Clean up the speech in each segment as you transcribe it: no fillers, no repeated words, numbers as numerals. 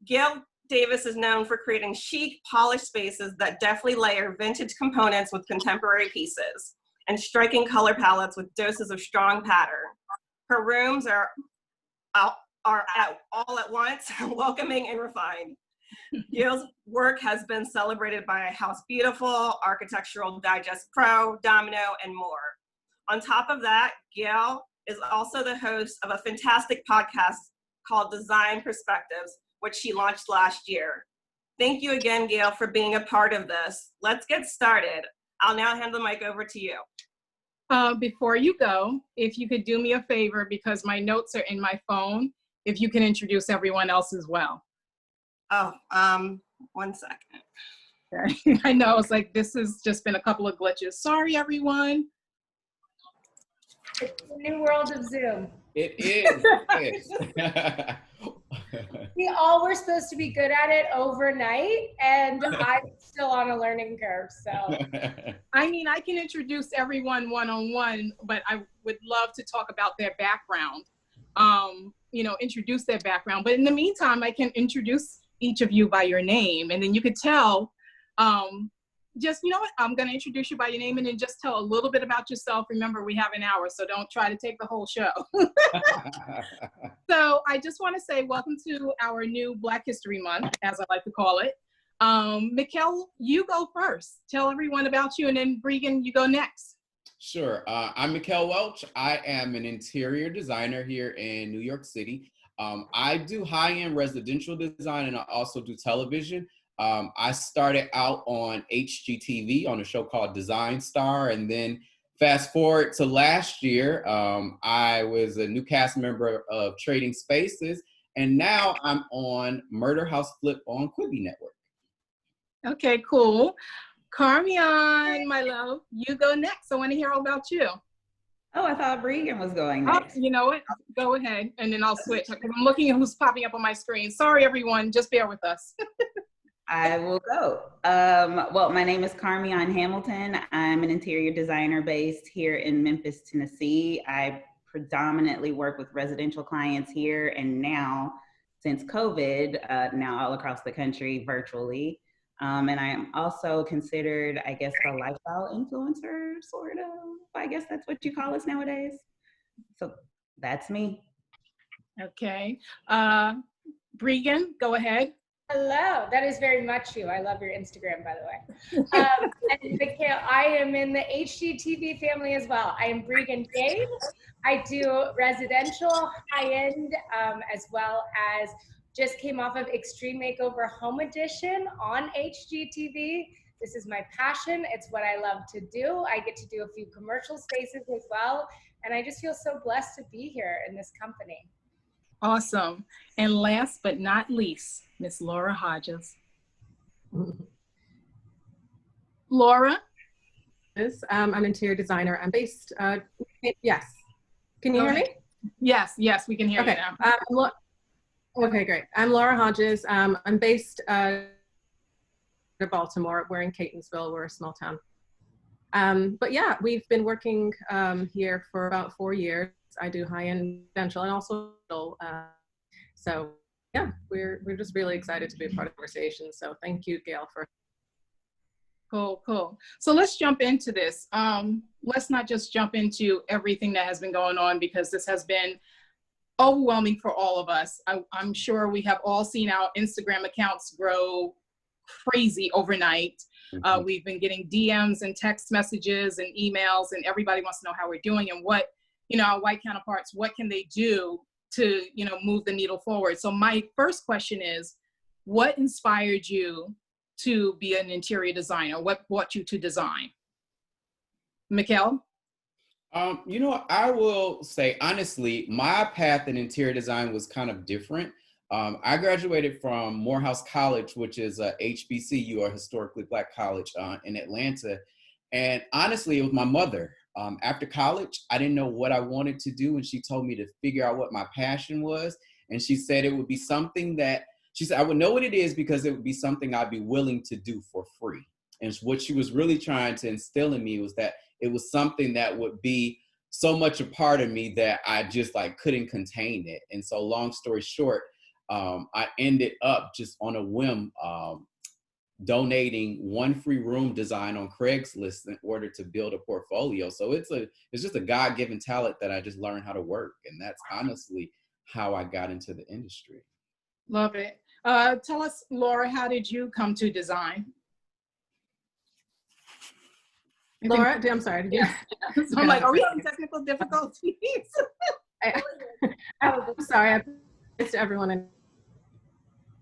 Gail Davis is known for creating chic, polished spaces that deftly layer vintage components with contemporary pieces and striking color palettes with doses of strong pattern. Her rooms are all at once, welcoming and refined. Gail's work has been celebrated by House Beautiful, Architectural Digest Pro, Domino, and more. On top of that, Gail is also the host of a fantastic podcast called Design Perspectives, which she launched last year. Thank you again, Gail, for being a part of this. Let's get started. I'll now hand the mic over to you. Before you go, if you could do me a favor, because my notes are in my phone, if you can introduce everyone else as well. Oh, 1 second. Okay. I know, it's like, this has just been a couple of glitches. Sorry, everyone. It's the new world of Zoom. It is. We all were supposed to be good at it overnight, and I'm still on a learning curve, so. I mean, I can introduce everyone one-on-one, but I would love to talk about their background, you know, introduce their background. But in the meantime, I can introduce each of you by your name, and then you could tell, just, you know what, I'm gonna introduce you by your name and then just tell a little bit about yourself. Remember, we have an hour, so don't try to take the whole show. So I just wanna say welcome to our new Black History Month, as I like to call it. Mikel, you go first. Tell everyone about you, and then Breegan, you go next. Sure, I'm Mikel Welch. I am an interior designer here in New York City. I do high-end residential design, and I also do television. I started out on HGTV on a show called Design Star, and then fast forward to last year, I was a new cast member of Trading Spaces, and now I'm on Murder House Flip on Quibi Network. Okay, cool. Carmeon, my love, you go next. I want to hear all about you. Oh, I thought Breegan was going next. Oh, you know what? Go ahead, and then I'll switch. I'm looking at who's popping up on my screen. Sorry, everyone. Just bear with us. I will go. Well, my name is Carmeon Hamilton. I'm an interior designer based here in Memphis, Tennessee. I predominantly work with residential clients here, and now, since COVID, now all across the country virtually. And I am also considered, I guess, a lifestyle influencer, sort of. I guess that's what you call us nowadays. So that's me. Okay. Breegan, go ahead. Hello, that is very much you. I love your Instagram, by the way. And Mikel, I am in the HGTV family as well. I am Breegan Dave. I do residential, high-end, as well as just came off of Extreme Makeover Home Edition on HGTV. This is my passion. It's what I love to do. I get to do a few commercial spaces as well. And I just feel so blessed to be here in this company. Awesome. And last but not least, Miss Laura Hodges. Laura? I'm an interior designer. I'm based, yes. Can you hear me? Yes, we can hear you now. Okay, great. I'm Laura Hodges. I'm based in Baltimore. We're in Catonsville. We're a small town. But yeah, we've been working here for about 4 years. I do high-end residential and also so yeah, we're just really excited to be a part of the conversation. So thank you, Gail, for. Cool. So let's jump into this. Let's not just jump into everything that has been going on, because this has been overwhelming for all of us. I'm sure we have all seen our Instagram accounts grow crazy overnight. We've been getting DMs and text messages and emails, and everybody wants to know how we're doing and what, you know, our white counterparts, what can they do to, you know, move the needle forward. So my first question is, what inspired you to be an interior designer? What brought you to design? Mikel? You know, I will say, honestly, my path in interior design was kind of different. I graduated from Morehouse College, which is a HBCU, or historically Black college in Atlanta. And honestly, it was my mother. After college, I didn't know what I wanted to do. And she told me to figure out what my passion was. And she said it would be something that, she said, I would know what it is because it would be something I'd be willing to do for free. And what she was really trying to instill in me was that it was something that would be so much a part of me that I just like couldn't contain it. And so long story short, I ended up just on a whim donating one free room design on Craigslist in order to build a portfolio. So it's just a God-given talent that I just learned how to work. And that's honestly how I got into the industry. Love it. Tell us, Laura, how did you come to design? Laura, I'm sorry. Did you? So I'm like, are we having technical difficulties? I'm sorry. I missed everyone. And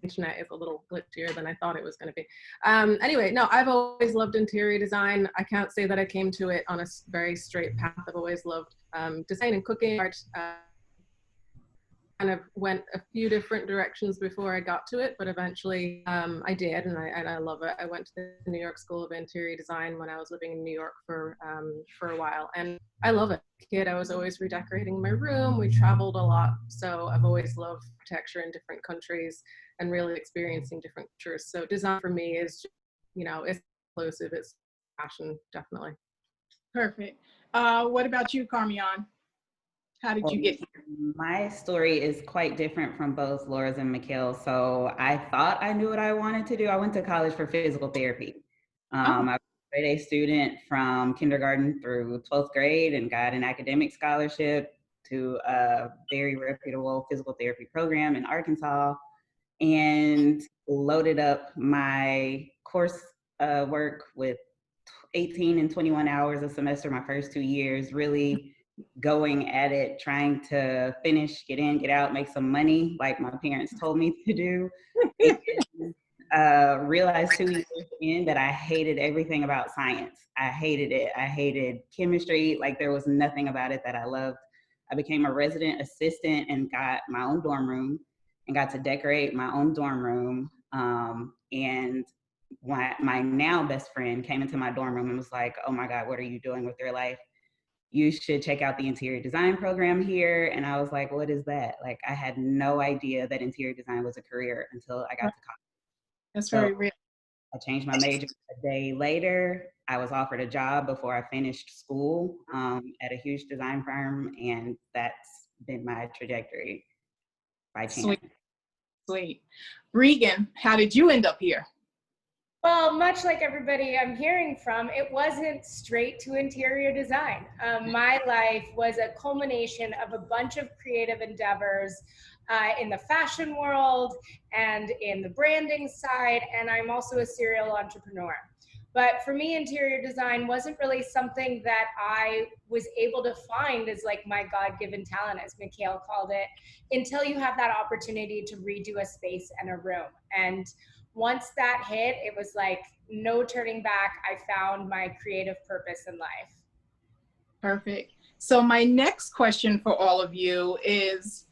internet is a little glitchier than I thought it was going to be. Anyway, no, I've always loved interior design. I can't say that I came to it on a very straight path. I've always loved design and cooking, art. Kind of went a few different directions before I got to it, but eventually I did, and I love it. I went to the New York School of Interior Design when I was living in New York for a while, and I love it. Kid, I was always redecorating my room. We traveled a lot, so I've always loved architecture in different countries and really experiencing different cultures. So design for me is, it's inclusive. It's passion, definitely. Perfect. What about you, Carmeon? How did you get here? My story is quite different from both Laura's and Mikel. So I thought I knew what I wanted to do. I went to college for physical therapy. I was a grade A student from kindergarten through 12th grade and got an academic scholarship to a very reputable physical therapy program in Arkansas, and loaded up my course work with 18 and 21 hours a semester my first 2 years, really going at it, trying to finish, get in, get out, make some money like my parents told me to do. And, realized 2 years in that I hated everything about science. I hated it. I hated chemistry. Like, there was nothing about it that I loved. I became a resident assistant and got my own dorm room and got to decorate my own dorm room. And my now best friend came into my dorm room and was like, "Oh my God, what are you doing with your life? You should check out the interior design program here." And I was like, "What is that?" Like, I had no idea that interior design was a career until I got to college. That's very real. I changed my major a day later. I was offered a job before I finished school at a huge design firm, and that's been my trajectory by chance. Sweet. Breegan, how did you end up here? Well, much like everybody I'm hearing from, it wasn't straight to interior design. My life was a culmination of a bunch of creative endeavors in the fashion world and in the branding side, and I'm also a serial entrepreneur. But for me, interior design wasn't really something that I was able to find as like my God-given talent, as Mikel called it, until you have that opportunity to redo a space and a room. And once that hit, it was like no turning back. I found my creative purpose in life. Perfect. So my next question for all of you is,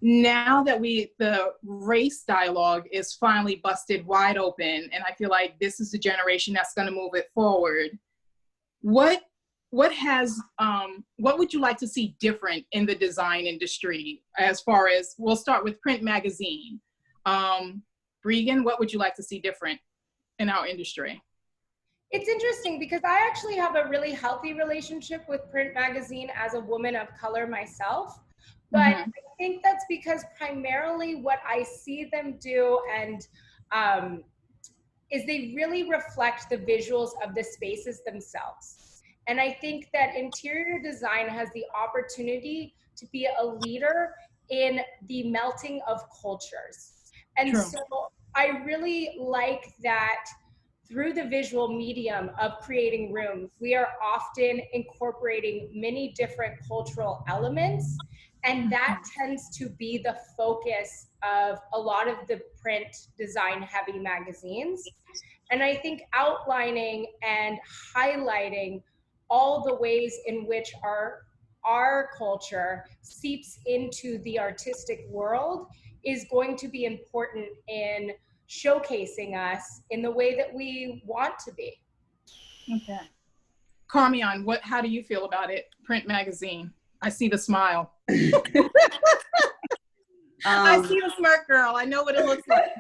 now that the race dialogue is finally busted wide open, and I feel like this is the generation that's going to move it forward, what would you like to see different in the design industry? As far as, we'll start with print magazine. Breegan, what would you like to see different in our industry? It's interesting because I actually have a really healthy relationship with print magazine as a woman of color myself. But I think that's because primarily what I see them do and is they really reflect the visuals of the spaces themselves. And I think that interior design has the opportunity to be a leader in the melting of cultures. And True. So I really like that through the visual medium of creating rooms, we are often incorporating many different cultural elements. And that tends to be the focus of a lot of the print design heavy magazines. And I think outlining and highlighting all the ways in which our culture seeps into the artistic world is going to be important in showcasing us in the way that we want to be. Okay. Carmeon, how do you feel about it? Print magazine. I see the smile. I see the smirk, girl. I know what it looks like.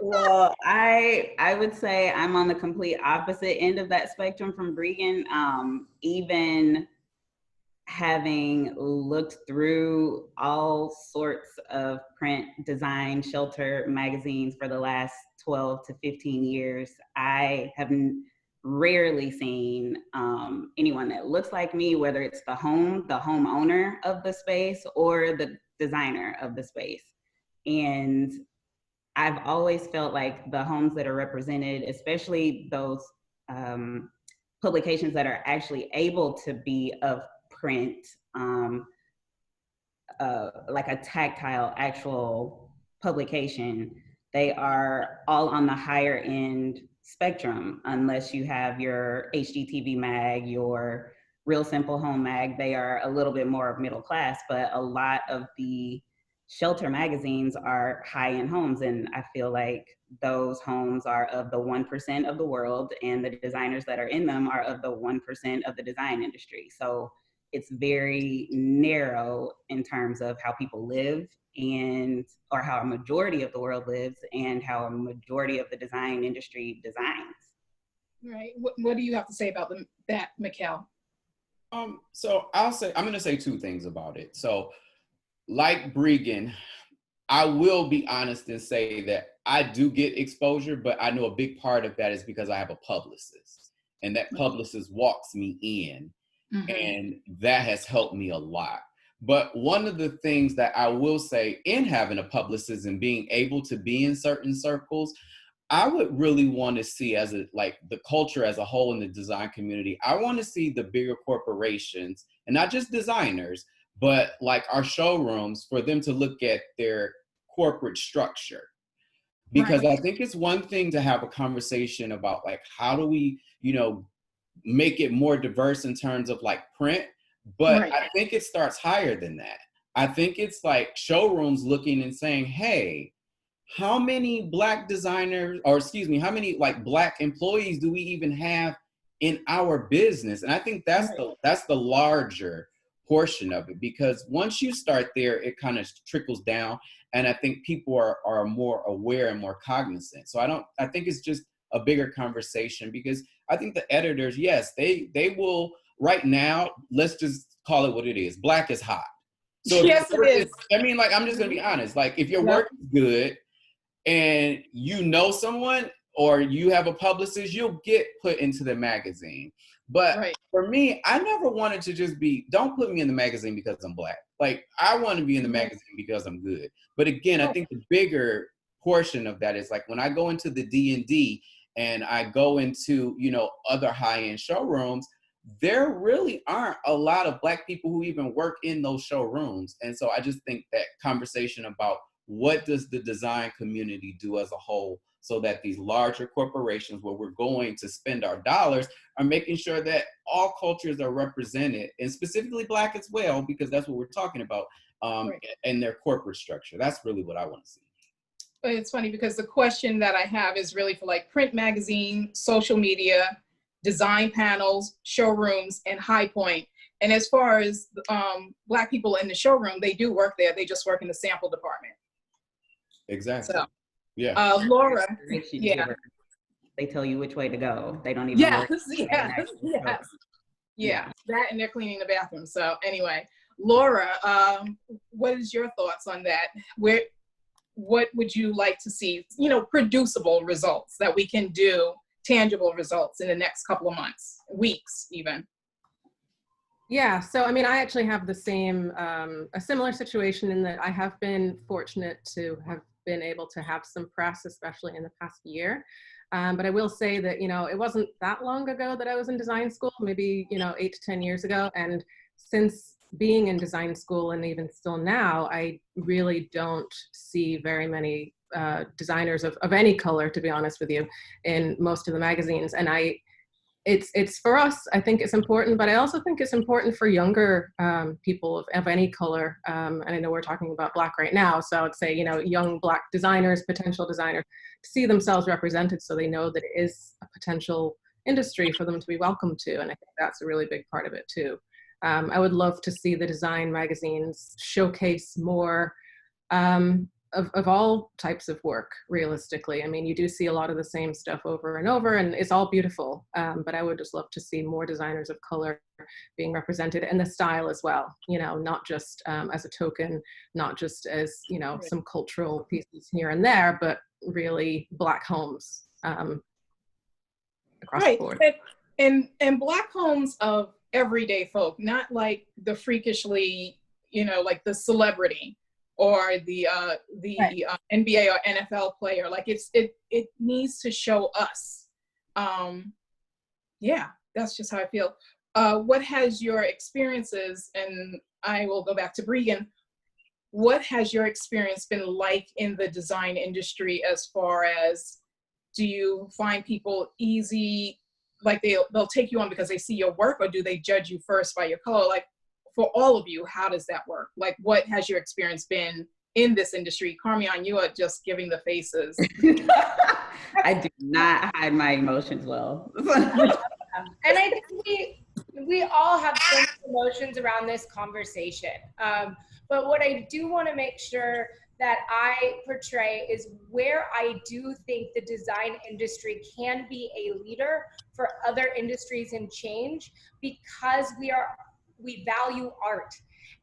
Well, I would say I'm on the complete opposite end of that spectrum from Breegan. Even having looked through all sorts of print, design, shelter magazines for the last 12 to 15 years, I have rarely seen anyone that looks like me, whether it's the homeowner of the space or the designer of the space. And I've always felt like the homes that are represented, especially those publications that are actually able to be of print, like a tactile actual publication, they are all on the higher end spectrum, unless you have your HGTV mag, your Real Simple Home mag. They are a little bit more of middle class, but a lot of the shelter magazines are high-end homes, and I feel like those homes are of the 1% of the world, and the designers that are in them are of the 1% of the design industry. So it's very narrow in terms of how people live, and or how a majority of the world lives, and how a majority of the design industry designs. Right. What do you have to say about that, Mikel? So I'm going to say two things about it. So like Breegan, I will be honest and say that I do get exposure, but I know a big part of that is because I have a publicist, and that publicist walks me in, and that has helped me a lot. But one of the things that I will say in having a publicist and being able to be in certain circles, I would really want to see as like the culture as a whole in the design community, I want to see the bigger corporations, and not just designers, but like our showrooms, for them to look at their corporate structure. Because I think it's one thing to have a conversation about like, how do we, make it more diverse in terms of like print, but I think it starts higher than that. I think it's like showrooms looking and saying, hey, how many Black designers, or excuse me, how many like Black employees do we even have in our business? And I think that's the larger portion of it, because once you start there, it kind of trickles down, and I think people are more aware and more cognizant. So I think it's just a bigger conversation, because I think the editors, yes, they will right now, let's just call it what it is. Black is hot. So yes, it is. I mean, like, I'm just gonna be honest. Like, if your work is good and you know someone or you have a publicist, you'll get put into the magazine. But for me, I never wanted to just don't put me in the magazine because I'm Black. Like, I want to be in the magazine because I'm good. But again, I think the bigger portion of that is like when I go into the D&D and I go into, other high-end showrooms, there really aren't a lot of Black people who even work in those showrooms. And so I just think that conversation about what does the design community do as a whole, so that these larger corporations where we're going to spend our dollars are making sure that all cultures are represented, and specifically Black as well, because that's what we're talking about, in their corporate structure. That's really what I want to see. It's funny because the question that I have is really for like print magazine, social media, design panels, showrooms, and High Point. And as far as Black people in the showroom, they do work there. They just work in the sample department. Exactly. So, yeah. Laura. They tell you which way to go. They don't even work. Yeah, that, and they're cleaning the bathroom. So anyway, Laura, what is your thoughts on that? What would you like to see, producible results that we can do, tangible results in the next couple of months, weeks even? Yeah, so I mean, I actually have the same, a similar situation in that I have been fortunate to have been able to have some press, especially in the past year. But I will say that, it wasn't that long ago that I was in design school, maybe, 8 to 10 years ago. And since being in design school, and even still now, I really don't see very many designers of any color, to be honest with you, in most of the magazines. And it's for us, I think it's important, but I also think it's important for younger people of any color. And I know we're talking about Black right now, so I would say, young Black designers, potential designers, to see themselves represented so they know that it is a potential industry for them to be welcome to. And I think that's a really big part of it too. I would love to see the design magazines showcase more of all types of work, realistically. I mean, you do see a lot of the same stuff over and over, and it's all beautiful. But I would just love to see more designers of color being represented, and the style as well, you know, not just as a token, not just as, you know, some cultural pieces here and there, but really Black homes across the board. And Black homes of everyday folk, not like the freakishly, you know, like the celebrity or the NBA or NFL player. Like it needs to show us. Yeah, that's just how I feel. What has your experiences, and I will go back to Breegan, what has your experience been like in the design industry, as far as, do you find people easy, like they'll take you on because they see your work, or do they judge you first by your color? Like, for all of you, how does that work? Like, what has your experience been in this industry? Carmeon, you are just giving the faces. I do not hide my emotions well. And I think we all have some emotions around this conversation. But what I do want to make sure that I portray is where I do think the design industry can be a leader for other industries in change, because we value art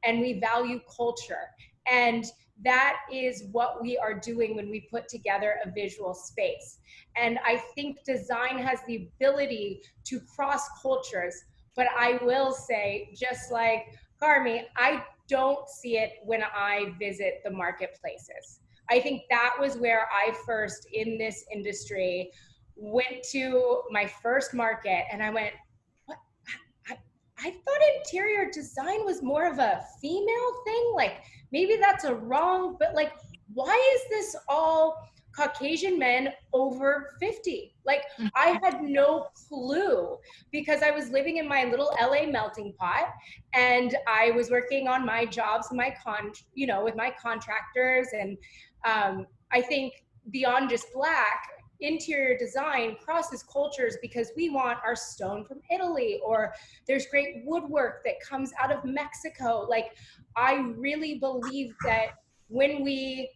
and we value culture. And that is what we are doing when we put together a visual space. And I think design has the ability to cross cultures, but I will say, just like Carmi, I don't see it when I visit the marketplaces. I think that was where I first, in this industry, went to my first market, and I went, what? I thought interior design was more of a female thing. Like, maybe that's a wrong, but like, why is this all Caucasian men over 50? Like, I had no clue, because I was living in my little LA melting pot, and I was working on my jobs, with my contractors. And I think beyond just Black, interior design crosses cultures, because we want our stone from Italy, or there's great woodwork that comes out of Mexico. Like, I really believe that when we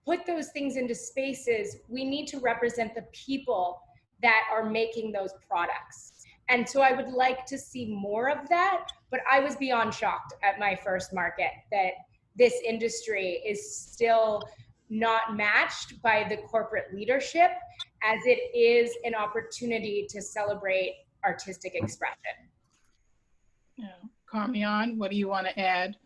put those things into spaces, we need to represent the people that are making those products. And so I would like to see more of that, but I was beyond shocked at my first market that this industry is still not matched by the corporate leadership, as it is an opportunity to celebrate artistic expression. Yeah. Carmeon, what do you want to add?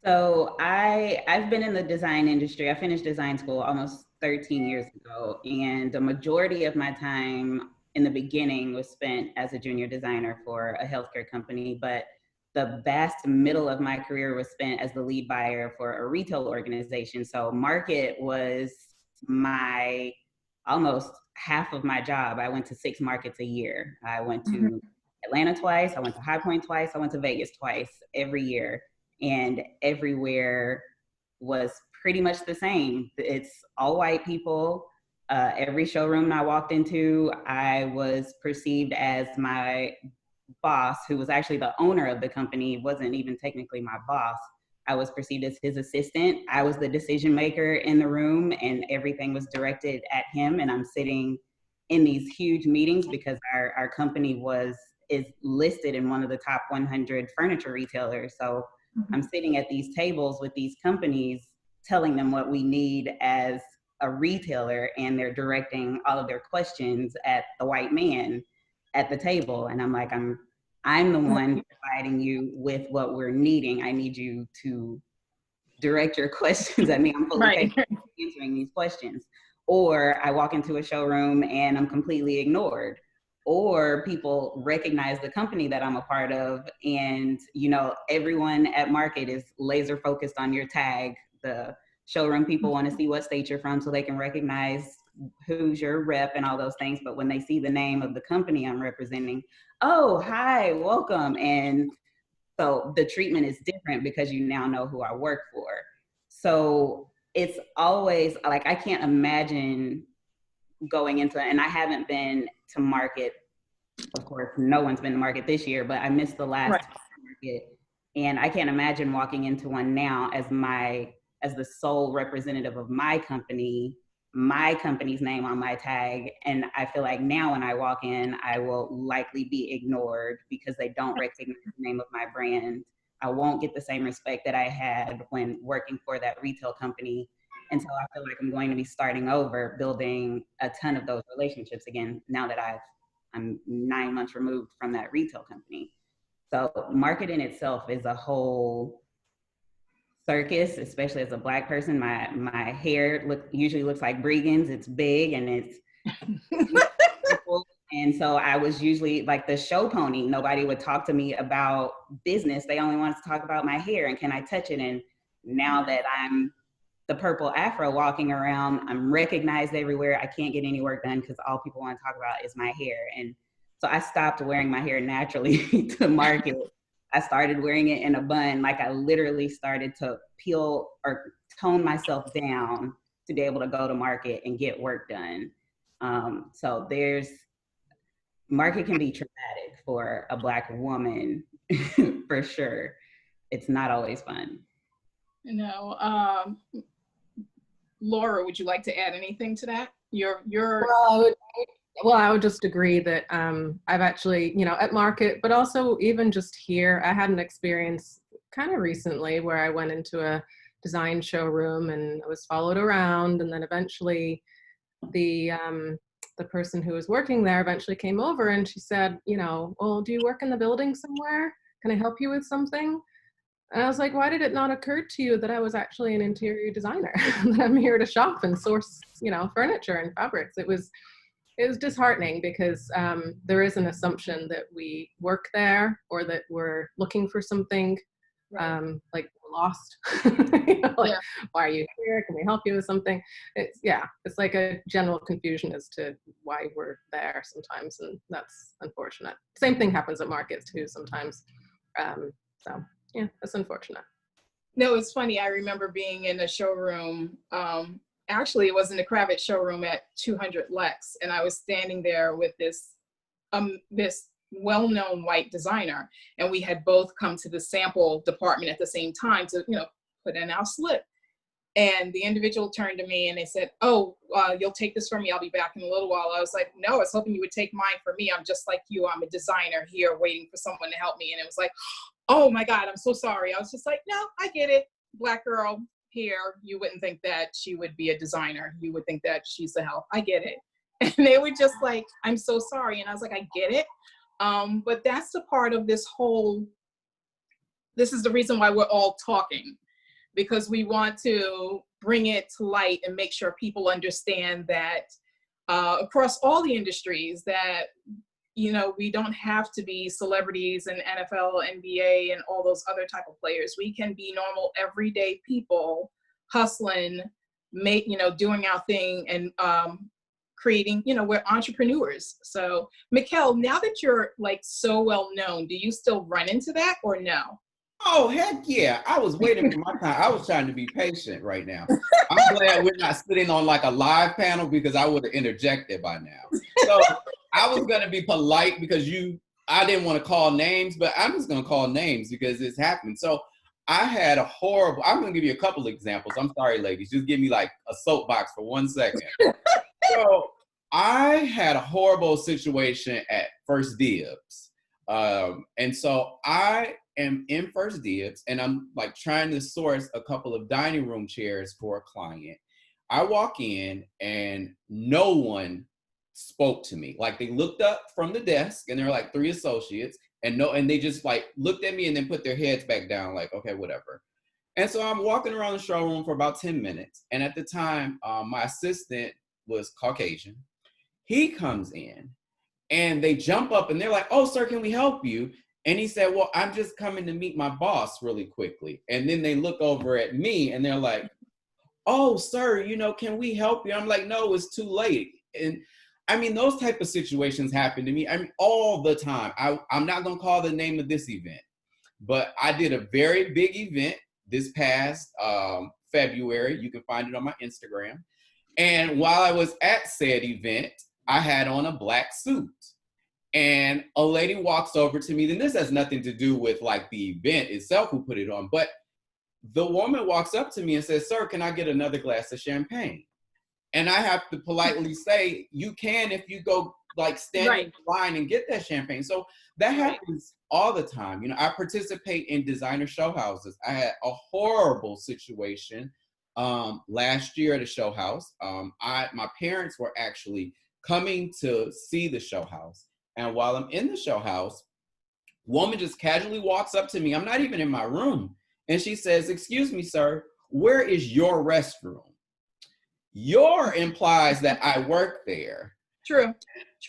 So I've been in the design industry. I finished design school almost 13 years ago, and the majority of my time in the beginning was spent as a junior designer for a healthcare company, but the vast middle of my career was spent as the lead buyer for a retail organization. So market was my almost half of my job. I went to 6 markets a year. I went to Atlanta twice, I went to High Point twice, I went to Vegas twice every year. And everywhere was pretty much the same. It's all white people. Every showroom I walked into, I was perceived as my boss, who was actually the owner of the company, wasn't even technically my boss. I was perceived as his assistant. I was the decision maker in the room, and everything was directed at him. And I'm sitting in these huge meetings because our company is listed in one of the top 100 furniture retailers. So I'm sitting at these tables with these companies, telling them what we need as a retailer, and they're directing all of their questions at the white man at the table. And I'm like, I'm the one providing you with what we're needing. I need you to direct your questions at me. I'm fully answering these questions. Or I walk into a showroom and I'm completely ignored. Or people recognize the company that I'm a part of, and everyone at market is laser focused on your tag. The showroom people want to see what state you're from so they can recognize who's your rep and all those things. But when they see the name of the company I'm representing, oh, hi, welcome. And so the treatment is different because you now know who I work for. So it's always like, I can't imagine going into, and I haven't been to market, of course, no one's been to market this year, but I missed the last market. And I can't imagine walking into one now as as the sole representative of my company's name on my tag. And I feel like now when I walk in, I will likely be ignored because they don't recognize the name of my brand. I won't get the same respect that I had when working for that retail company. And so I feel like I'm going to be starting over, building a ton of those relationships again, now that I'm 9 months removed from that retail company. So marketing itself is a whole circus, especially as a Black person. My hair usually looks like Breegan's. It's big and it's and so I was usually like the show pony. Nobody would talk to me about business. They only wanted to talk about my hair and can I touch it? And now that I'm the purple afro walking around, I'm recognized everywhere. I can't get any work done because all people want to talk about is my hair. And so I stopped wearing my hair naturally to market. I started wearing it in a bun. Like I literally started to peel or tone myself down to be able to go to market and get work done. So market can be traumatic for a Black woman for sure. It's not always fun. Laura, would you like to add anything to that? Well, I would just agree that I've actually, at market, but also even just here, I had an experience kind of recently where I went into a design showroom and I was followed around, and then eventually the person who was working there eventually came over and she said, well, do you work in the building somewhere? Can I help you with something? And I was like, why did it not occur to you that I was actually an interior designer? That I'm here to shop and source, furniture and fabrics. It was disheartening because there is an assumption that we work there or that we're looking for something, like lost. Why are you here? Can we help you with something? It's like a general confusion as to why we're there sometimes, and that's unfortunate. Same thing happens at markets too sometimes. So yeah, that's unfortunate. No, it's funny. I remember being in a showroom. Actually, it was in the Kravitz showroom at 200 Lex, and I was standing there with this well-known white designer, and we had both come to the sample department at the same time to put in our slip. And the individual turned to me and they said, "Oh, you'll take this from me. I'll be back in a little while." I was like, "No, I was hoping you would take mine for me. I'm just like you. I'm a designer here waiting for someone to help me." And it was like, "Oh my God, I'm so sorry." I was just like, "No, I get it. Black girl here, you wouldn't think that she would be a designer. You would think that she's the help. I get it." And they were just like, "I'm so sorry." And I was like, "I get it." But that's the part of this is the reason why we're all talking, because we want to bring it to light and make sure people understand that across all the industries that, we don't have to be celebrities in NFL, NBA, and all those other type of players. We can be normal, everyday people hustling, doing our thing and creating, we're entrepreneurs. So Mikel, now that you're like so well known, do you still run into that or no? Oh, heck yeah. I was waiting for my time. I was trying to be patient right now. I'm glad we're not sitting on like a live panel because I would have interjected by now. So I was going to be polite because I didn't want to call names, but I'm just going to call names because it's happened. So I had I'm going to give you a couple examples. I'm sorry, ladies. Just give me like a soapbox for 1 second. So I had a horrible situation at First Dibs. And so I am in First Dibs and I'm like trying to source a couple of dining room chairs for a client. I walk in and no one spoke to me. Like they looked up from the desk and there were like 3 associates and they just like looked at me and then put their heads back down like, okay, whatever. And so I'm walking around the showroom for about 10 minutes. And at the time, my assistant was Caucasian. He comes in and they jump up and they're like, "Oh, sir, can we help you?" And he said, "Well, I'm just coming to meet my boss really quickly." And then they look over at me and they're like, "Oh, sir, can we help you?" I'm like, "No, it's too late." And I mean, those type of situations happen to me. I mean, all the time. I'm not going to call the name of this event, but I did a very big event this past February. You can find it on my Instagram. And while I was at said event, I had on a black suit. And a lady walks over to me, and this has nothing to do with like the event itself who put it on, but the woman walks up to me and says, "Sir, can I get another glass of champagne?" And I have to politely say, "You can if you go like stand in line and get that champagne." So that happens all the time. You know, I participate in designer show houses. I had a horrible situation last year at a show house. My parents were actually coming to see the show house. And while I'm in the show house, woman just casually walks up to me. I'm not even in my room. And she says, "Excuse me, sir, where is your restroom?" Your implies that I work there. True.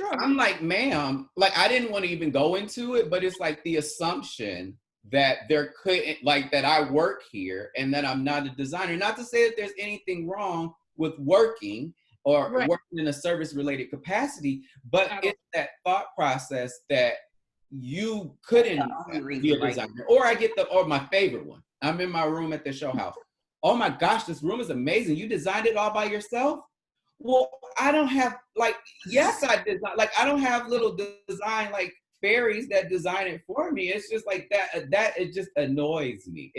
I'm like, "Ma'am," like I didn't want to even go into it, but it's like the assumption that there couldn't, like that I work here and that I'm not a designer. Not to say that there's anything wrong with working or working in a service related capacity, but it's that thought process that you couldn't be a designer. Or I get or my favorite one. I'm in my room at the show house. "Oh my gosh, this room is amazing. You designed it all by yourself?" Well, I don't have yes, I did not. Like, I don't have little design like fairies that design it for me. It's just like that it just annoys me.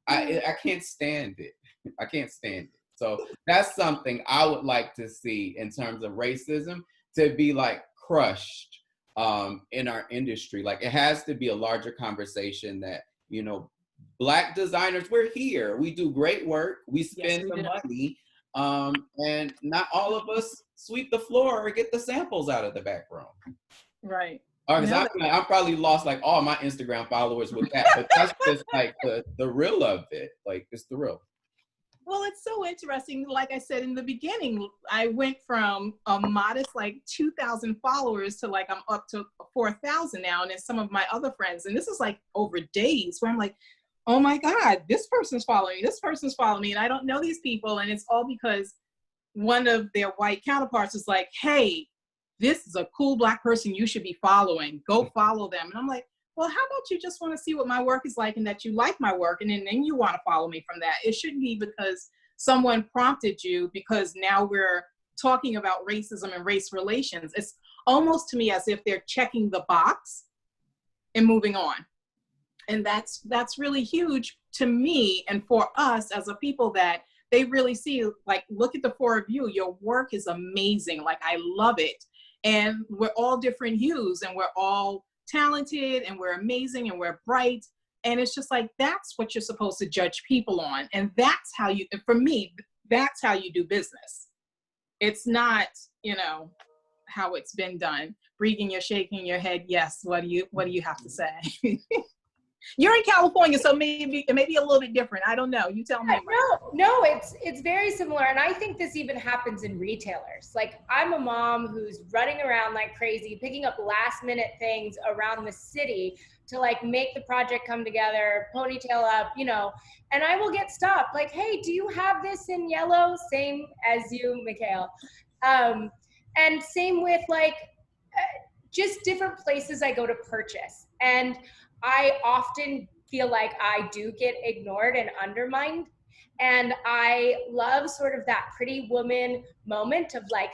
I can't stand it. I can't stand it. So that's something I would like to see in terms of racism, to be like crushed in our industry. Like, it has to be a larger conversation that, you know, Black designers, we're here. We do great work. We spend the money. And not all of us sweep the floor or get the samples out of the back room. Right. Because I probably lost like all my Instagram followers with that, but that's just like the real of it. Like, it's the real. Well, it's so interesting. Like I said in the beginning, I went from a modest like 2,000 followers to like I'm up to 4,000 now, and then some of my other friends, and this is like over days where I'm like, "Oh my God, this person's following me, this person's following me," and I don't know these people, and it's all because one of their white counterparts is like, "Hey, this is a cool Black person you should be following. Go follow them." And I'm like, well, how about you just want to see what my work is like and that you like my work, and then you want to follow me from that. It shouldn't be because someone prompted you, because now we're talking about racism and race relations. It's almost to me as if they're checking the box and moving on. And that's really huge to me and for us as a people, that they really see, like, look at the four of you, your work is amazing. Like, I love it. And we're all different hues, and we're all talented, and we're amazing, and we're bright. And it's just like, that's what you're supposed to judge people on. And that's how you, for me, that's how you do business. It's not, you know, how it's been done. Breegan, you're shaking your head. Yes. What do you have to say? You're in California, so maybe a little bit different. I don't know. You tell me. No, it's very similar. And I think this even happens in retailers. Like, I'm a mom who's running around like crazy, picking up last minute things around the city to like make the project come together, ponytail up, you know, and I will get stopped like, "Hey, do you have this in yellow?" Same as you, Mikel. And same with like just different places I go to purchase. And I often feel like I do get ignored and undermined. And I love sort of that pretty woman moment of like,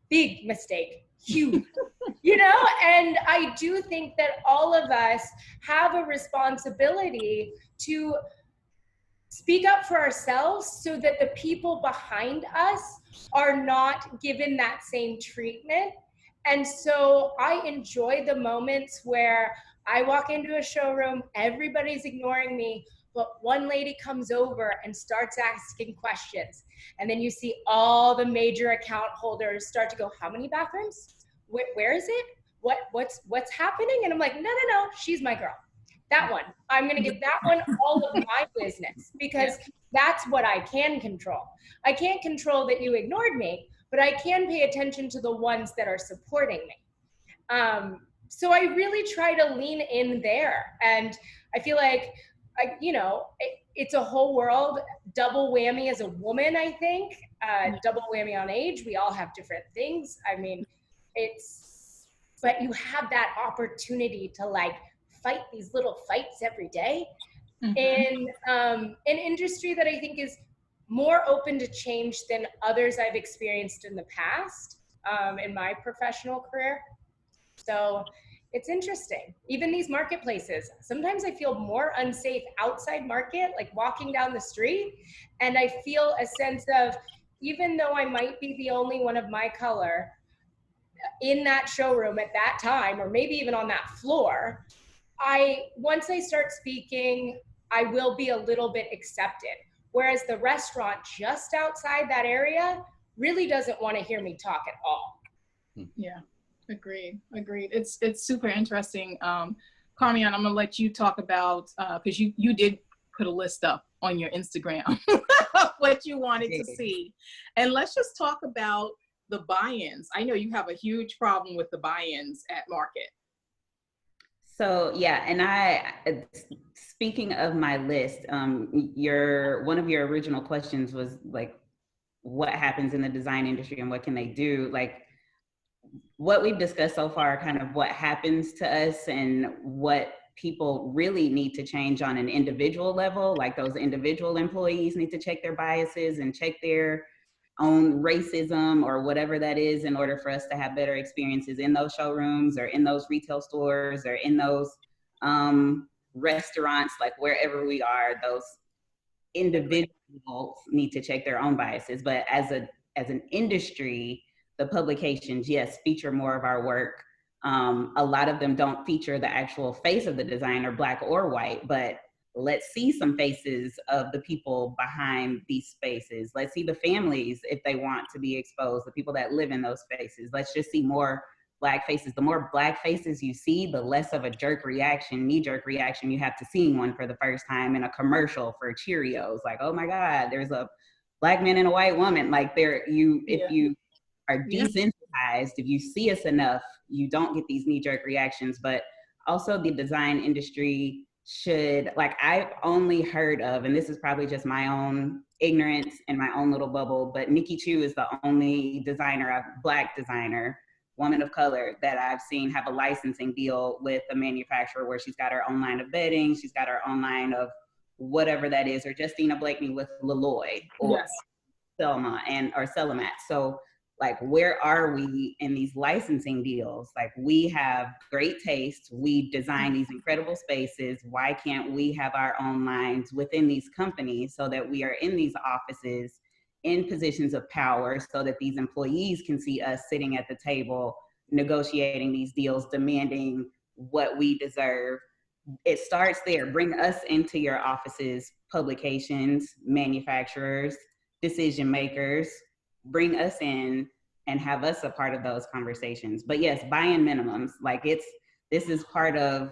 big mistake, huge, you know? And I do think that all of us have a responsibility to speak up for ourselves so that the people behind us are not given that same treatment. And so I enjoy the moments where I walk into a showroom, everybody's ignoring me, but one lady comes over and starts asking questions. And then you see all the major account holders start to go, "How many bathrooms? Where is it? What's happening?" And I'm like, no, she's my girl. That one, I'm gonna give that one all of my business, because that's what I can control. I can't control that you ignored me, but I can pay attention to the ones that are supporting me. So I really try to lean in there. And I feel like, it's a whole world, double whammy as a woman, I think, double whammy on age. We all have different things. I mean, but you have that opportunity to like fight these little fights every day in an industry that I think is more open to change than others I've experienced in the past in my professional career. So it's interesting. Even these marketplaces, sometimes I feel more unsafe outside market, like walking down the street. And I feel a sense of, even though I might be the only one of my color in that showroom at that time, or maybe even on that floor, once I start speaking, I will be a little bit accepted. Whereas the restaurant just outside that area really doesn't want to hear me talk at all. Yeah, agreed. It's super interesting. Carmeon, I'm gonna let you talk about, because you did put a list up on your Instagram of what you wanted to see. And let's just talk about the buy-ins. I know you have a huge problem with the buy-ins at market. So yeah, and speaking of my list, one of your original questions was like, what happens in the design industry and what can they do? Like, what we've discussed so far, kind of what happens to us and what people really need to change on an individual level, like those individual employees need to check their biases and check their own racism or whatever that is in order for us to have better experiences in those showrooms or in those retail stores or in those restaurants, like wherever we are. Those individuals need to check their own biases. But as an industry, the publications, yes, feature more of our work. A lot of them don't feature the actual face of the designer, Black or white, but let's see some faces of the people behind these spaces. Let's see the families if they want to be exposed, the people that live in those spaces. Let's just see more Black faces. The more Black faces you see, the less of a knee-jerk reaction you have to seeing one for the first time in a commercial for Cheerios. Like, oh my God, there's a Black man and a white woman. Like if you are desensitized, if you see us enough, you don't get these knee-jerk reactions. But also the design industry should, like, I've only heard of, and this is probably just my own ignorance and my own little bubble, but Nikki Chu is the only Black designer, woman of color, that I've seen have a licensing deal with a manufacturer where she's got her own line of bedding, she's got her own line of whatever that is, or Justina Blakeney with Leloy, or Selma or Selamat. So like, where are we in these licensing deals? Like, we have great taste. We design these incredible spaces. Why can't we have our own lines within these companies so that we are in these offices in positions of power so that these employees can see us sitting at the table, negotiating these deals, demanding what we deserve? It starts there. Bring us into your offices, publications, manufacturers, decision makers. Bring us in and have us a part of those conversations. But yes, buy-in minimums, like this is part of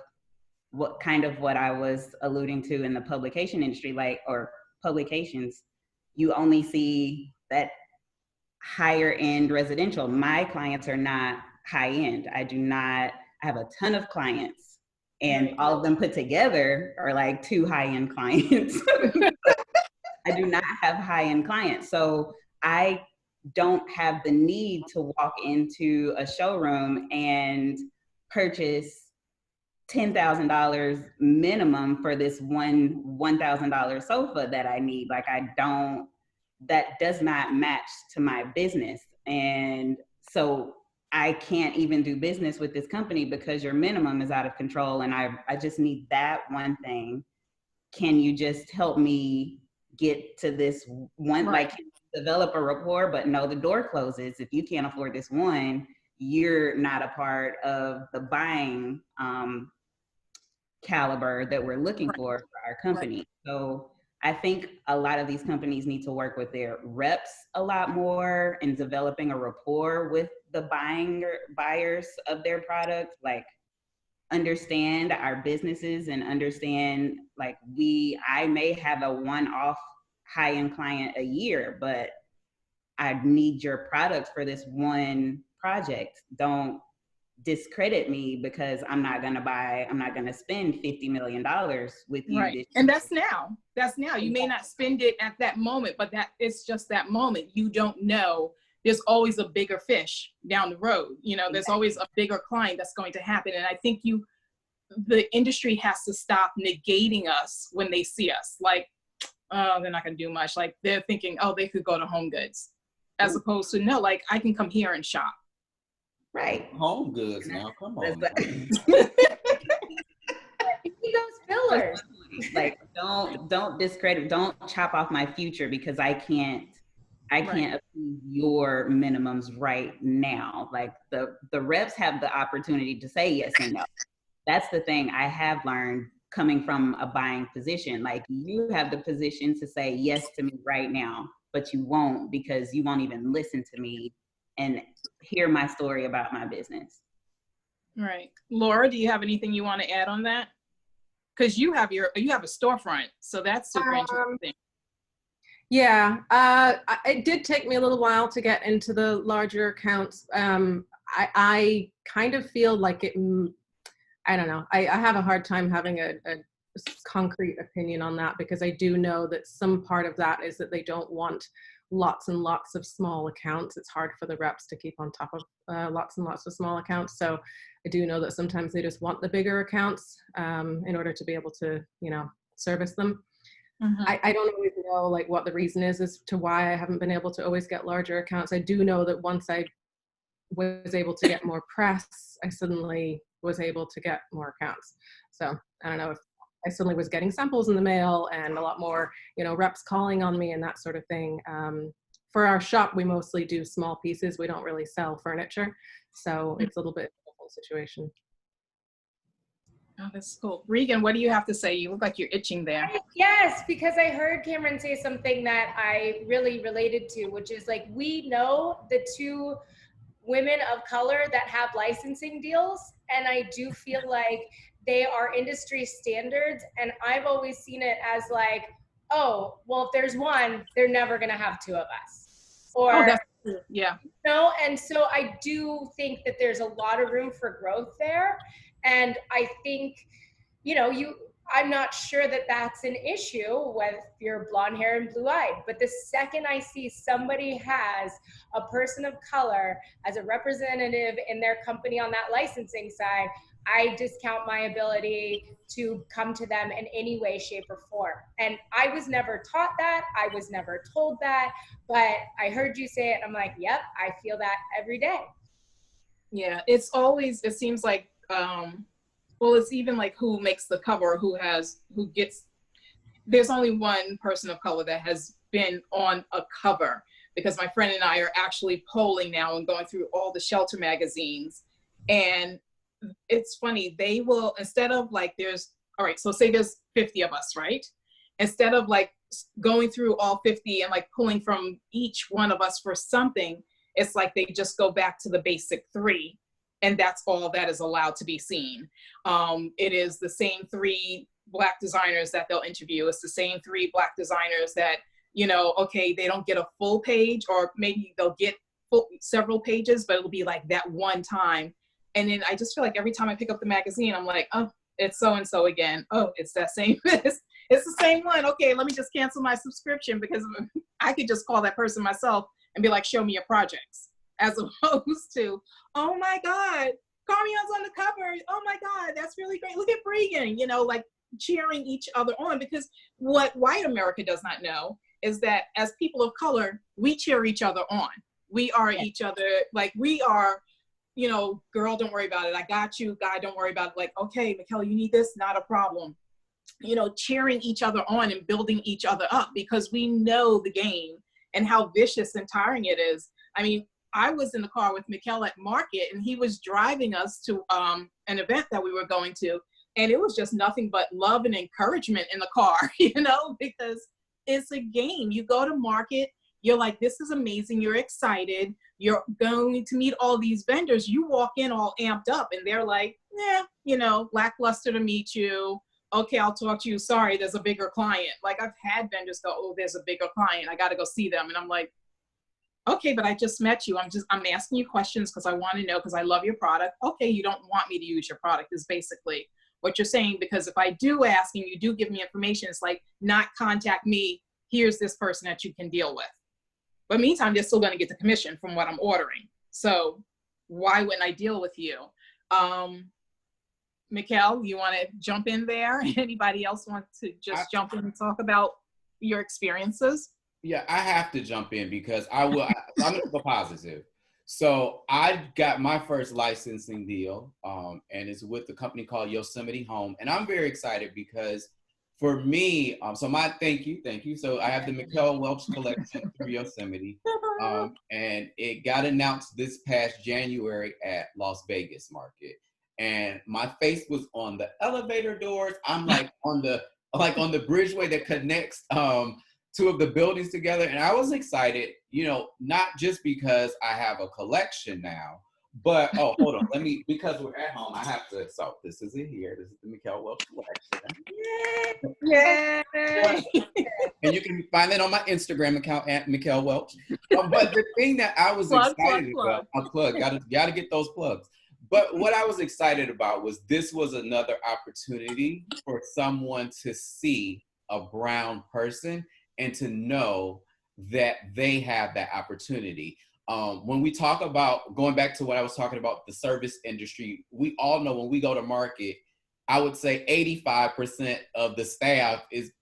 what I was alluding to in the publication industry, or publications. You only see that higher end residential. My clients are not high end. I have a ton of clients, and all of them put together are like 2 high end clients. I do not have high end clients. So I don't have the need to walk into a showroom and purchase $10,000 minimum for this $1,000 sofa that I need. Like, that does not match to my business. And so I can't even do business with this company because your minimum is out of control. And I just need that one thing. Can you just help me get to this one? Right. Like, develop a rapport, but no, the door closes. If you can't afford this one, you're not a part of the buying caliber that we're looking for our company. Right. So I think a lot of these companies need to work with their reps a lot more in developing a rapport with the buyers of their product. Like, understand our businesses and understand, like, I may have a one-off high-end client a year, but I need your product for this one project. Don't discredit me because I'm not going to spend $50 million with you. Right. And that's now. You may not spend it at that moment, but it's just that moment. You don't know. There's always a bigger fish down the road. There's always a bigger client that's going to happen. And I think the industry has to stop negating us when they see us. Like, oh, they're not going to do much. Like, they're thinking, oh, they could go to Home Goods, as opposed to, no, like, I can come here and shop. Right. Home goods now. Come on. That's You need those fillers. like don't discredit, don't chop off my future because I can't achieve your minimums right now. Like the reps have the opportunity to say yes and no. That's the thing I have learned coming from a buying position. Like, you have the position to say yes to me right now, but you won't, because you won't even listen to me and hear my story about my business. Right. Laura, do you have anything you want to add on that? Because you have a storefront, so that's super interesting. Yeah, it did take me a little while to get into the larger accounts. I kind of feel like it, I don't know. I have a hard time having a concrete opinion on that, because I do know that some part of that is that they don't want lots and lots of small accounts. It's hard for the reps to keep on top of lots and lots of small accounts. So I do know that sometimes they just want the bigger accounts in order to be able to, you know, service them. Mm-hmm. I don't always know like what the reason is as to why I haven't been able to always get larger accounts. I do know that once I was able to get more press, I suddenly was able to get more accounts. So I don't know if I suddenly was getting samples in the mail and a lot more, you know, reps calling on me and that sort of thing. For our shop, we mostly do small pieces. We don't really sell furniture. So it's a little bit of a whole situation. Oh, that's cool. Breegan, what do you have to say? You look like you're itching there. Yes, because I heard Cameron say something that I really related to, which is like, we know the two women of color that have licensing deals, and I do feel like they are industry standards, and I've always seen it as like, oh, well, if there's one, they're never gonna have two of us. Or, oh, that's true. Yeah. You know, and so I do think that there's a lot of room for growth there, and I think, you know, I'm not sure that that's an issue with your blonde hair and blue eyed, but the second I see somebody has a person of color as a representative in their company on that licensing side, I discount my ability to come to them in any way, shape, or form. And I was never taught that. I was never told that, but I heard you say it. I'm like, yep, I feel that every day. Yeah, it's always, it seems like, well, it's even like who makes the cover, there's only one person of color that has been on a cover, because my friend and I are actually polling now and going through all the shelter magazines. And it's funny, they will, instead of like all right, so say there's 50 of us, right? Instead of like going through all 50 and like pulling from each one of us for something, it's like they just go back to the basic 3. And that's all that is allowed to be seen. It is the same 3 Black designers that they'll interview. It's the same 3 Black designers that, you know, okay, they don't get a full page, or maybe they'll get several pages, but it'll be like that one time. And then I just feel like every time I pick up the magazine, I'm like, oh, it's so-and-so again. Oh, it's that same, it's the same one. Okay, let me just cancel my subscription, because I could just call that person myself and be like, show me your projects. As opposed to, oh my God, Carmeon's on the cover. Oh my God, that's really great. Look at Breegan, you know, like cheering each other on. Because what white America does not know is that as people of color, we cheer each other on. We are each other, like we are, you know, girl, don't worry about it. I got you. Guy, don't worry about it. Like, okay, Mikel, you need this, not a problem. You know, cheering each other on and building each other up, because we know the game and how vicious and tiring it is. I mean, I was in the car with Mikel at Market, and he was driving us to an event that we were going to, and it was just nothing but love and encouragement in the car, you know, because it's a game. You go to Market, you're like, this is amazing, you're excited, you're going to meet all these vendors, you walk in all amped up, and they're like, yeah, you know, lackluster to meet you, okay, I'll talk to you, sorry, there's a bigger client. Like, I've had vendors go, oh, there's a bigger client, I gotta go see them, and I'm like, okay, but I just met you. I'm asking you questions because I want to know, because I love your product. Okay, you don't want me to use your product is basically what you're saying, because if I do ask and you do give me information, it's like, not contact me. Here's this person that you can deal with. But meantime, they're still going to get the commission from what I'm ordering. So why wouldn't I deal with you? Mikel, you want to jump in there? Anybody else want to just jump in and talk about your experiences? Yeah, I have to jump in because I'm going to go positive. So I got my first licensing deal, and it's with a company called Yosemite Home. And I'm very excited because for me, so my thank you. So I have the Mikel Welch collection through Yosemite, and it got announced this past January at Las Vegas Market. And my face was on the elevator doors. I'm like on the bridgeway that connects two of the buildings together. And I was excited, you know, not just because I have a collection now, but, oh, hold on, because we're at home, I have to, so this is it here. This is the Mikel Welch collection. Yay! And you can find it on my Instagram account at Mikel Welch. But the thing that I was excited about, gotta get those plugs. But what I was excited about was this was another opportunity for someone to see a brown person and to know that they have that opportunity. When we talk about, going back to what I was talking about, the service industry, we all know when we go to market, I would say 85% of the staff is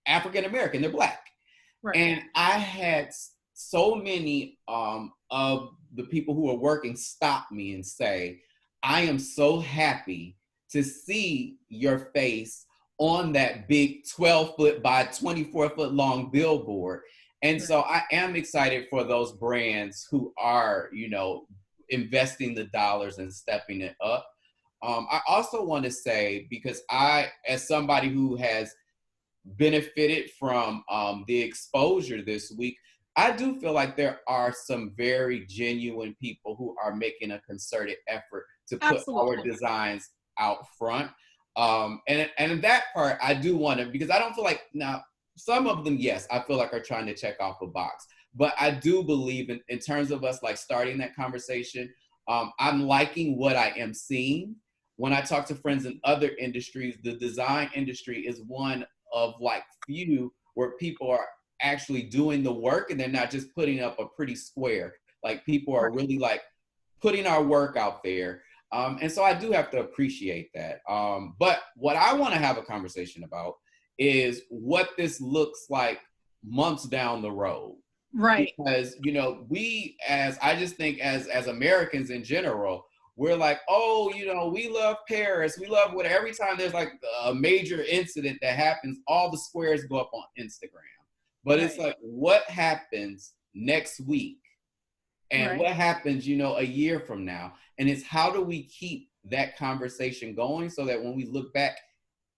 African-American, they're Black. Right. And I had so many of the people who are working stop me and say, I am so happy to see your face on that big 12-foot by 24-foot long billboard. And so I am excited for those brands who are, you know, investing the dollars and stepping it up. I also want to say, because I, as somebody who has benefited from the exposure this week, I do feel like there are some very genuine people who are making a concerted effort to put our designs out front. And that part, I do want to, because I don't feel like, now, some of them, yes, I feel like are trying to check off a box. But I do believe in terms of us like starting that conversation, I'm liking what I am seeing. When I talk to friends in other industries, the design industry is one of like few where people are actually doing the work and they're not just putting up a pretty square. Like people are really like putting our work out there. And so I do have to appreciate that. But what I want to have a conversation about is what this looks like months down the road. Right. Because, you know, I just think as Americans in general, we're like, oh, you know, we love Paris. We love whatever. Every time there's like a major incident that happens, all the squares go up on Instagram. But it's like, what happens next week? And what happens, you know, a year from now? And it's how do we keep that conversation going so that when we look back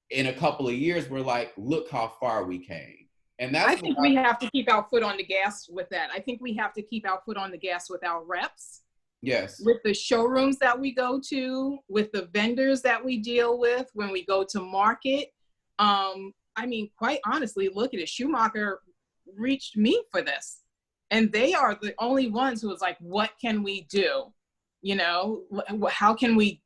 in a couple of years, we're like, look how far we came. And that's, I think we have to keep our foot on the gas with that. I think we have to keep our foot on the gas with our reps. Yes. With the showrooms that we go to, with the vendors that we deal with when we go to market. I mean, quite honestly, look at it. Schumacher reached me for this. And they are the only ones who was like, what can we do? You know, how can we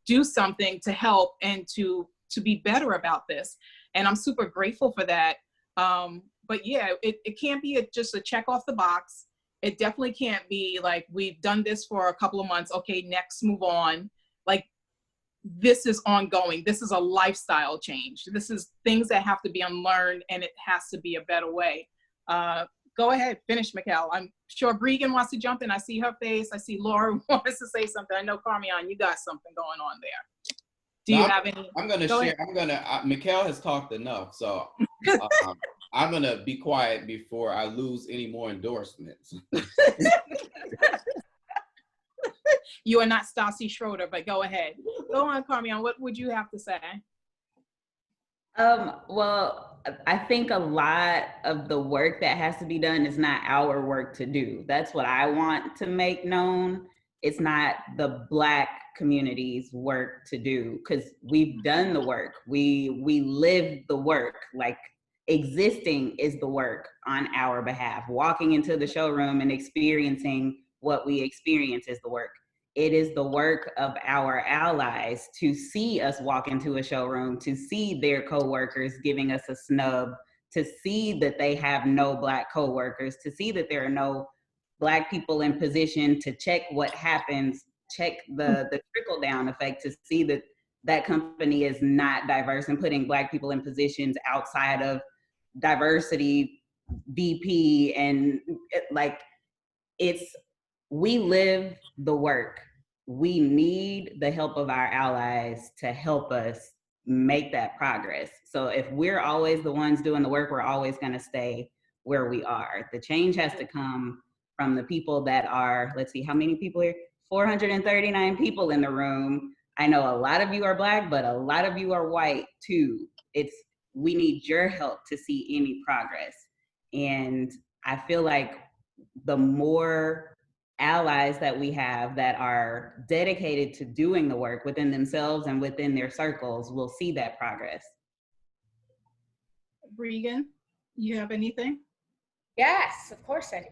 do something to help and to be better about this? And I'm super grateful for that. But yeah, it can't be just a check off the box. It definitely can't be like, we've done this for a couple of months. Okay, next, move on. Like, this is ongoing. This is a lifestyle change. This is things that have to be unlearned, and it has to be a better way. Go ahead, finish, Mikel. I'm sure Breegan wants to jump in. I see her face. I see Laura wants to say something. I know, Carmeon, you got something going on there. Do you have any? I'm going to share. Mikel has talked enough, so I'm going to be quiet before I lose any more endorsements. You are not Stassi Schroeder, but go ahead. Go on, Carmeon. What would you have to say? Well, I think a lot of the work that has to be done is not our work to do. That's what I want to make known. It's not the Black community's work to do, because we've done the work. We live the work. Like, existing is the work on our behalf. Walking into the showroom and experiencing what we experience is the work. It is the work of our allies to see us walk into a showroom, to see their coworkers giving us a snub, to see that they have no Black coworkers, to see that there are no Black people in position to check what happens, check the trickle down effect, to see that that company is not diverse and putting Black people in positions outside of diversity VP. And like, it's we live the work. We need the help of our allies to help us make that progress. So if we're always the ones doing the work, we're always going to stay where we are. The change has to come from the people that are, let's see, how many people here? 439 people in the room. I know a lot of you are Black, but a lot of you are white too. We need your help to see any progress. And I feel like the more allies that we have that are dedicated to doing the work within themselves and within their circles, will see that progress. Breegan, you have anything? Yes, of course I do.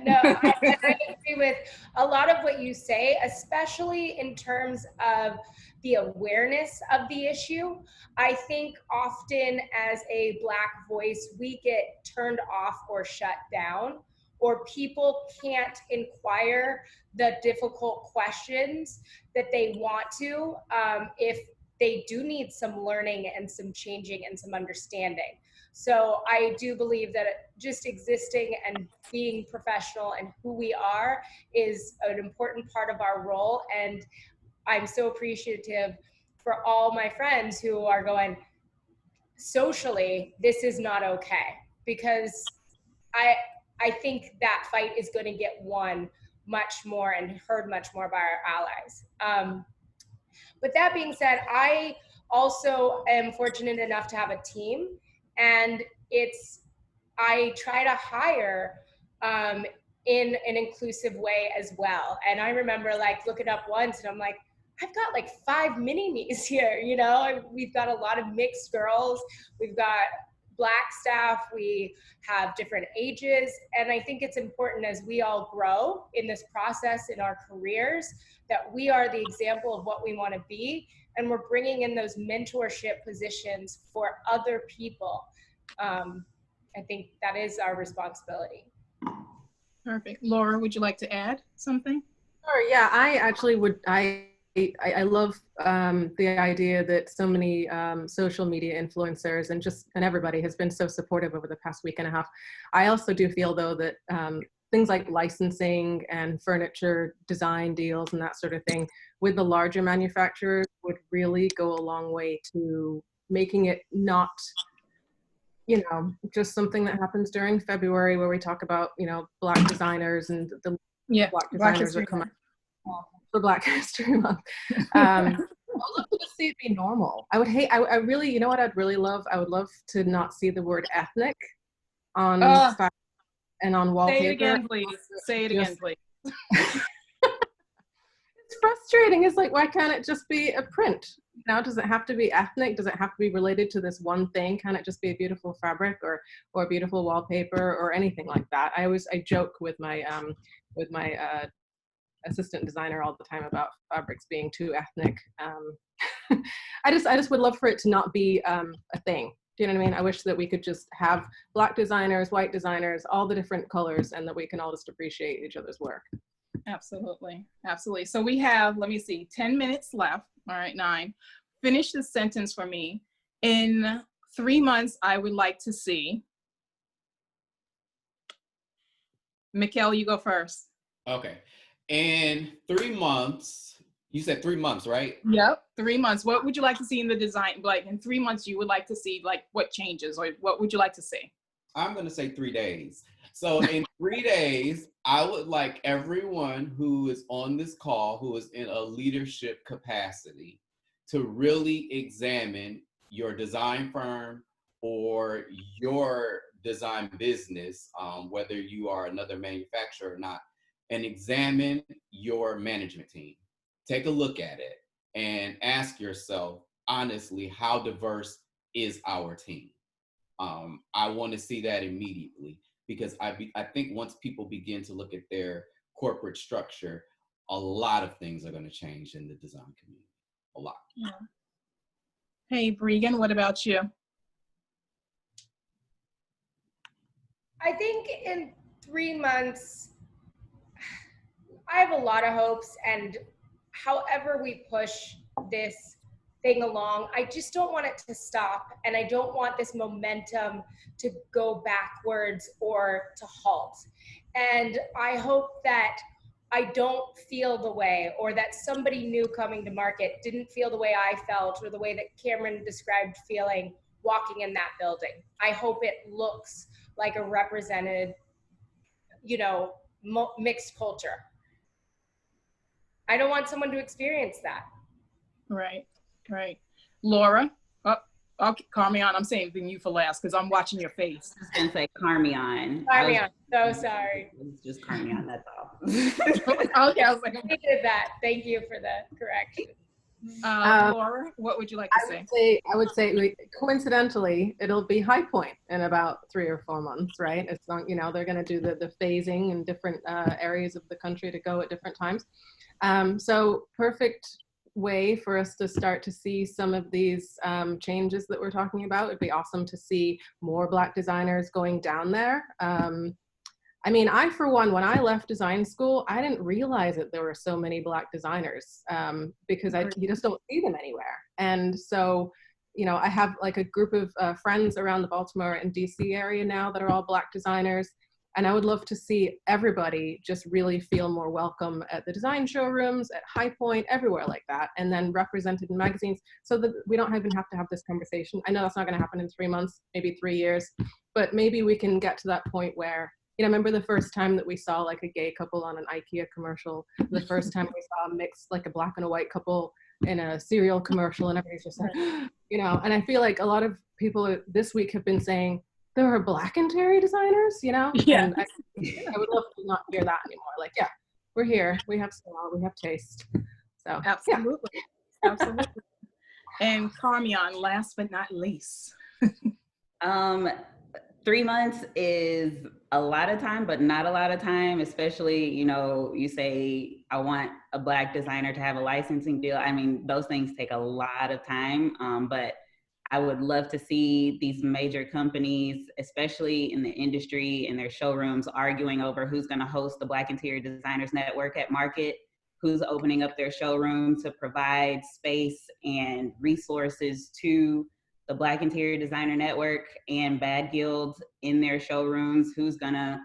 No, I agree with a lot of what you say, especially in terms of the awareness of the issue. I think often as a Black voice, we get turned off or shut down, or people can't inquire the difficult questions that they want to if they do need some learning and some changing and some understanding. So I do believe that just existing and being professional and who we are is an important part of our role. And I'm so appreciative for all my friends who are going, socially, this is not okay, because I think that fight is going to get won much more and heard much more by our allies. But that being said, I also am fortunate enough to have a team, and I try to hire in an inclusive way as well. And I remember like looking up once and I'm like, I've got like 5 mini-me's here, you know? We've got a lot of mixed girls. We've got Black staff. We have different ages. And I think it's important as we all grow in this process in our careers that we are the example of what we want to be. And we're bringing in those mentorship positions for other people. I think that is our responsibility. Perfect. Laura, would you like to add something? Sure, yeah, I actually would, I love the idea that so many social media influencers and everybody has been so supportive over the past week and a half. I also do feel though that things like licensing and furniture design deals and that sort of thing with the larger manufacturers would really go a long way to making it not, you know, just something that happens during February where we talk about, you know, Black designers and the Black designers that come out for Black History Month. I would love to just see it be normal. I would hate, I really, you know what I'd really love? I would love to not see the word ethnic on style and on wallpaper. Say it again, please. Say it again, please. It's frustrating. It's like, why can't it just be a print? Now, does it have to be ethnic? Does it have to be related to this one thing? Can it just be a beautiful fabric or a beautiful wallpaper or anything like that? I joke with my assistant designer all the time about fabrics being too ethnic. I just would love for it to not be a thing. Do you know what I mean? I wish that we could just have Black designers, white designers, all the different colors, and that we can all just appreciate each other's work. Absolutely, absolutely. So we have, let me see, 10 minutes left. All right, 9. Finish this sentence for me. In 3 months, I would like to see. Mikel, you go first. Okay. In 3 months, you said 3 months, right? Yep, 3 months. What would you like to see in the design? Like in 3 months, you would like to see like what changes or what would you like to see? I'm going to say 3 days. So in 3 days, I would like everyone who is on this call, who is in a leadership capacity, to really examine your design firm or your design business, whether you are another manufacturer or not, and examine your management team. Take a look at it and ask yourself, honestly, how diverse is our team? I want to see that immediately, because I think once people begin to look at their corporate structure, a lot of things are going to change in the design community. A lot. Yeah. Hey, Breegan, what about you? I think in 3 months, I have a lot of hopes, and however we push this thing along, I just don't want it to stop, and I don't want this momentum to go backwards or to halt. And I hope that I don't feel the way, or that somebody new coming to market didn't feel the way I felt, or the way that Cameron described feeling walking in that building. I hope it looks like a represented, you know, mixed culture. I don't want someone to experience that. Right, right. Laura, okay, Carmeon, I'm saving you for last because I'm watching your face. I was gonna say Carmeon. Carmeon, so sorry. It's just Carmeon, that's all. Okay, I was like, I did that. Thank you for the correction. Laura, what would you like to say? I would say coincidentally, it'll be High Point in about 3 or 4 months, right? It's not, you know, they're going to do the phasing in different areas of the country to go at different times. So perfect way for us to start to see some of these changes that we're talking about. It'd be awesome to see more Black designers going down there. I mean, I, for one, when I left design school, I didn't realize that there were so many Black designers because you just don't see them anywhere. And so, you know, I have like a group of friends around the Baltimore and DC area now that are all Black designers. And I would love to see everybody just really feel more welcome at the design showrooms, at High Point, everywhere like that, and then represented in magazines so that we don't even have to have this conversation. I know that's not going to happen in 3 months, maybe 3 years, but maybe we can get to that point where, you know, remember the first time that we saw like a gay couple on an IKEA commercial, the first time we saw a mixed, like a Black and a white couple in a cereal commercial, and everybody's just like, you know, and I feel like a lot of people this week have been saying, there are Black interior designers, you know? Yeah. And I would love to not hear that anymore. Like, yeah, we're here. We have style. We have taste. So, absolutely. Yeah. Absolutely. And Carmeon, last but not least. 3 months is a lot of time, but not a lot of time, especially, you know, you say, I want a Black designer to have a licensing deal. I mean, those things take a lot of time, but I would love to see these major companies, especially in the industry and their showrooms, arguing over who's going to host the Black Interior Designers Network at market, who's opening up their showroom to provide space and resources to the Black Interior Designer Network and Bad Guild in their showrooms, who's gonna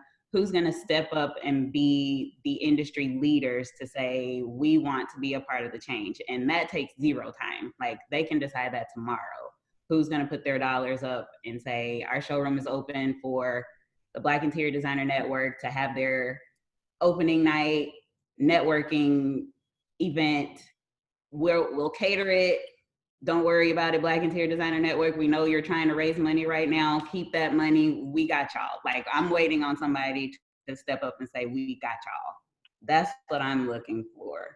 step up and be the industry leaders to say, we want to be a part of the change. And that takes zero time. Like, they can decide that tomorrow. Who's gonna put their dollars up and say, our showroom is open for the Black Interior Designer Network to have their opening night networking event. We'll cater it. Don't worry about it, Black Interior Designer Network. We know you're trying to raise money right now. Keep that money. We got y'all. Like, I'm waiting on somebody to step up and say, we got y'all. That's what I'm looking for.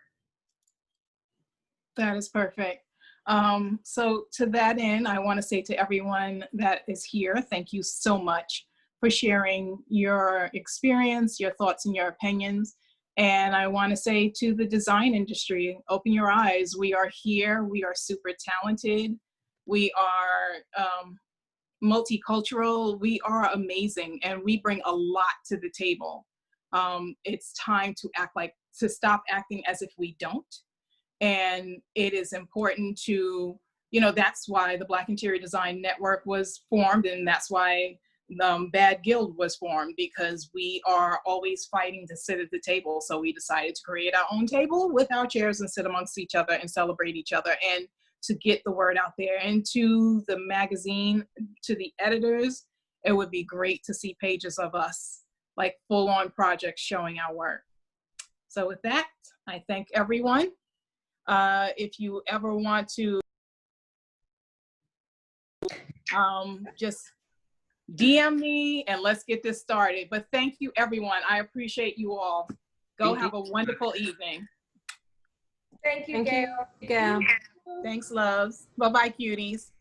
That is perfect. So to that end, I want to say to everyone that is here, thank you so much for sharing your experience, your thoughts, and your opinions. And I want to say to the design industry, open your eyes. We are here. We are super talented. We are multicultural. We are amazing, and we bring a lot to the table. It's time to stop acting as if we don't. And it is important to, you know, that's why the Black Interior Design Network was formed, and that's why Bad Guild was formed, because we are always fighting to sit at the table. So we decided to create our own table with our chairs and sit amongst each other and celebrate each other, and to get the word out there. And to the magazine, to the editors, it would be great to see pages of us, like full-on projects showing our work. So with that, I thank everyone. If you ever want to just DM me and let's get this started. But thank you, everyone. I appreciate you all. Go have a wonderful evening. Thank you, Gail. Gail. Thanks, loves. Bye-bye, cuties.